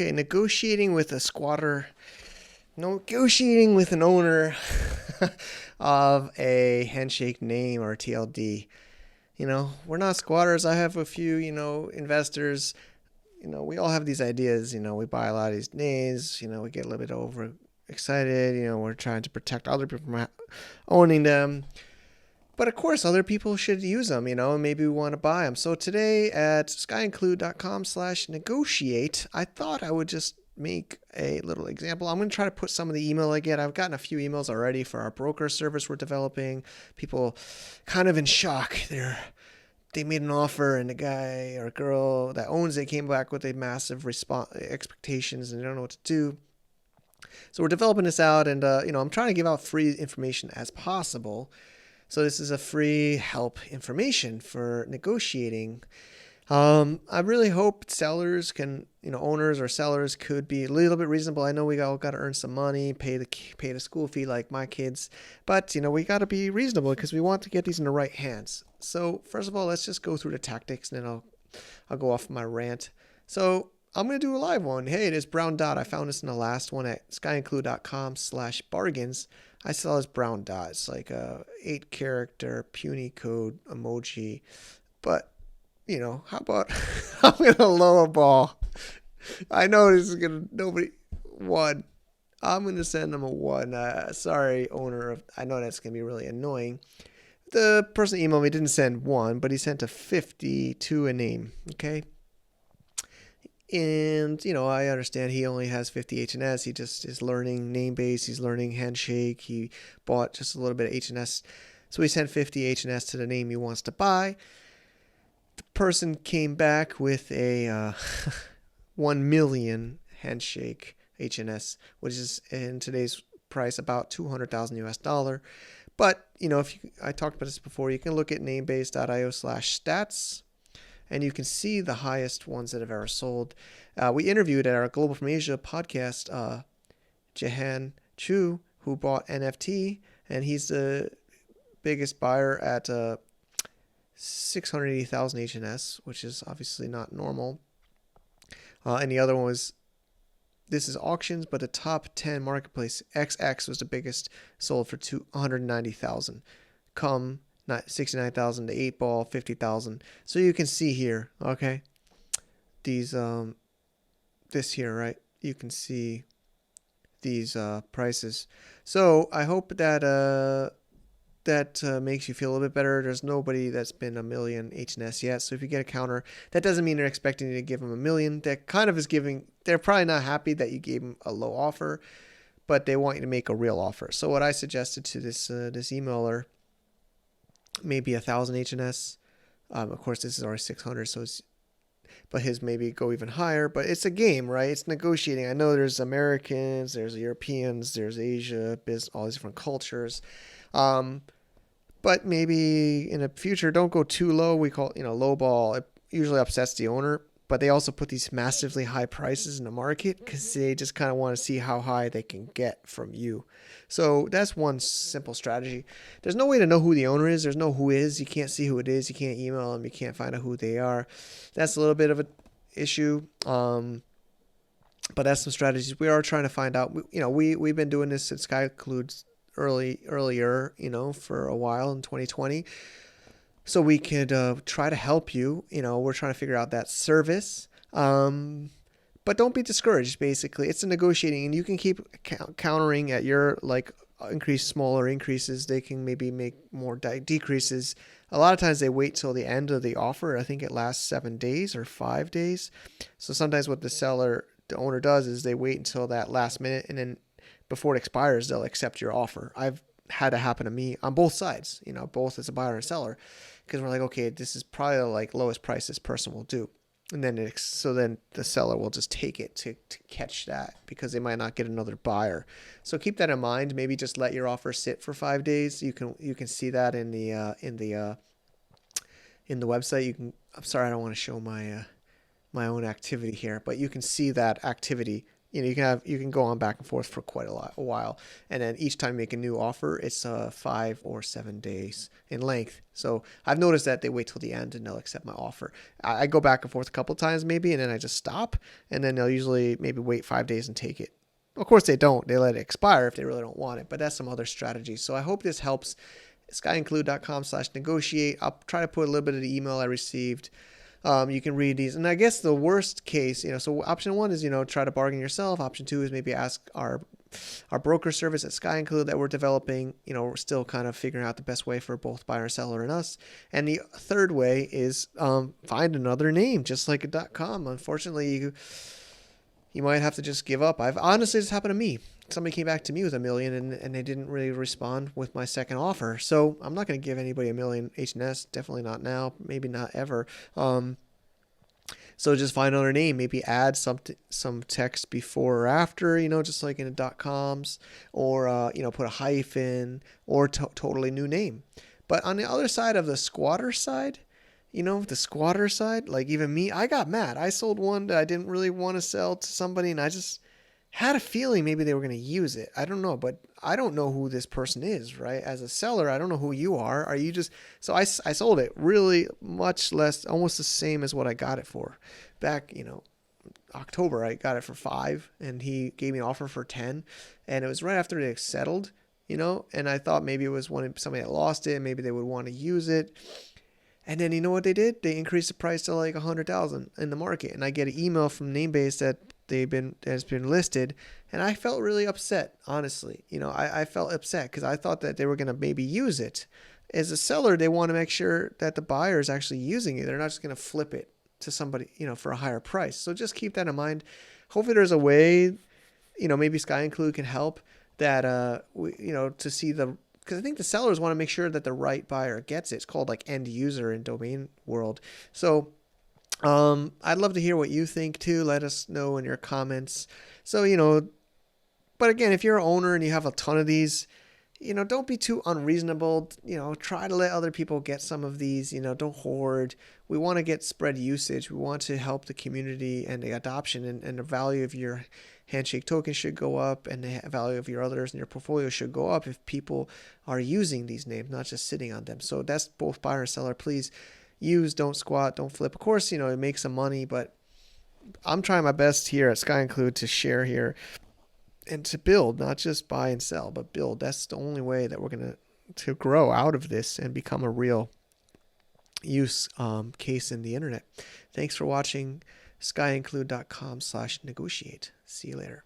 Okay, negotiating with a squatter, negotiating with an owner of a handshake name or TLD. We're not squatters. I have a few, investors. We all have these ideas. We buy a lot of these names. We get a little bit over excited. We're trying to protect other people from owning them. But of course, other people should use them, and maybe we want to buy them. So today at skyinclude.com/negotiate, I thought I would just make a little example. I'm going to try to put some of the email I get. I've gotten a few emails already for our broker service we're developing. People kind of in shock. They made an offer, and the guy or girl that owns it came back with a massive expectations, and they don't know what to do. So we're developing this out, and I'm trying to give out free information as possible. So this is a free help information for negotiating. I really hope sellers can, owners or sellers could be a little bit reasonable. I know we all got to earn some money, pay the school fee like my kids, but we got to be reasonable because we want to get these in the right hands. So first of all, let's just go through the tactics, and then I'll go off my rant. So I'm going to do a live one. Hey, it is Brown Dot. I found this in the last one at skyinclude.com/bargains. I saw this brown dot. It's like a 8-character puny code emoji. But, how about I'm going to lowball. I know this is going to, nobody, 1. I'm going to send them a 1. Sorry, owner. I know that's going to be really annoying. The person that emailed me didn't send 1, but he sent a 50 to a name. Okay. And, I understand he only has 50 H&S. He just is learning Namebase. He's learning Handshake. He bought just a little bit of H&S. So he sent 50 H&S to the name he wants to buy. The person came back with a 1 million Handshake H&S, which is in today's price about $200,000 US. But, I talked about this before, you can look at namebase.io/stats. And you can see the highest ones that have ever sold. We interviewed at our Global from Asia podcast, Jahan Chu, who bought NFT, and he's the biggest buyer at 680,000 H&S, which is obviously not normal. And the other one this is auctions, but the top 10 marketplace, XX was the biggest, sold for 290,000. 69,000 to 8-ball, 50,000. So you can see here, okay, these this here, right? You can see these prices. So I hope that makes you feel a little bit better. There's nobody that's been a million H&S yet. So if you get a counter, that doesn't mean they're expecting you to give them a million. That kind of is giving. They're probably not happy that you gave them a low offer, but they want you to make a real offer. So what I suggested to this emailer, maybe 1,000 H&S. Of course, this is already 600, but his maybe go even higher. But it's a game, right? It's negotiating. I know there's Americans, there's Europeans, there's Asia, all these different cultures. But maybe in the future, don't go too low. We call it, low ball. It usually upsets the owner. But they also put these massively high prices in the market because they just kind of want to see how high they can get from you. So that's one simple strategy. There's no way to know who the owner is. There's no who is. You can't see who it is. You can't email them. You can't find out who they are. That's a little bit of an issue. But that's some strategies we are trying to find out. We've been doing this at SkyInclude earlier, for a while in 2020. So we could try to help you. We're trying to figure out that service. But don't be discouraged, basically. It's a negotiating, and you can keep countering at your, smaller increases. They can maybe make more decreases. A lot of times they wait till the end of the offer. I think it lasts 7 days or 5 days. So sometimes what the owner does is they wait until that last minute, and then before it expires, they'll accept your offer. I've had to happen to me on both sides, both as a buyer and seller, because we're like, okay, this is probably the lowest price this person will do. And then then the seller will just take it to catch that because they might not get another buyer. So keep that in mind. Maybe just let your offer sit for 5 days. You can see that in the website. I'm sorry, I don't want to show my own activity here, but you can see that activity you can go on back and forth for quite a while, and then each time you make a new offer, it's 5 or 7 days in length. So I've noticed that they wait till the end and they'll accept my offer. I go back and forth a couple times maybe, and then I just stop, and then they'll usually maybe wait 5 days and take it. Of course they don't. They let it expire if they really don't want it, but that's some other strategy. So I hope this helps. skyinclude.com/negotiate. I'll try to put a little bit of the email I received. You can read these. And I guess the worst case, so option 1 is, try to bargain yourself. Option 2 is maybe ask our broker service at SkyInclude that we're developing. We're still kind of figuring out the best way for both buyer, seller, and us. And the third way is find another name, just like a .com. Unfortunately, you might have to just give up. Honestly, this happened to me. Somebody came back to me with $1 million and they didn't really respond with my second offer. So I'm not going to give anybody $1 million HNS. Definitely not now. Maybe not ever. So just find another name. Maybe add some text before or after, just like in the .coms, or put a hyphen, or totally new name. But on the other side of the squatter side, like even me, I got mad. I sold one that I didn't really want to sell to somebody, and I just had a feeling maybe they were going to use it. I don't know, but I don't know who this person is, right? As a seller, I don't know who you are. Are you just... So I sold it really much less, almost the same as what I got it for. Back, October, I got it for 5, and he gave me an offer for 10, and it was right after they settled, and I thought maybe it was somebody that lost it, and maybe they would want to use it. And then you know what they did? They increased the price to like $100,000 in the market, and I get an email from Namebase that has been listed, and I felt really upset. Honestly, I felt upset because I thought that they were gonna maybe use it. As a seller, they want to make sure that the buyer is actually using it. They're not just gonna flip it to somebody, for a higher price. So just keep that in mind. Hopefully, there's a way, maybe SkyInclude can help that, to see the. Because I think the sellers want to make sure that the right buyer gets it. It's called like end user in domain world. So I'd love to hear what you think too. Let us know in your comments. So, but again, if you're an owner and you have a ton of these, don't be too unreasonable. Try to let other people get some of these. Don't hoard. We want to get spread usage. We want to help the community and the adoption, and the value of your Handshake token should go up, and the value of your others in your portfolio should go up if people are using these names, not just sitting on them. So that's both buyer and seller. Please use, don't squat, don't flip. Of course, it makes some money, but I'm trying my best here at SkyInclude to share here and to build, not just buy and sell, but build. That's the only way that we're going to grow out of this and become a real use case in the internet. Thanks for watching. skyinclude.com/negotiate. See you later.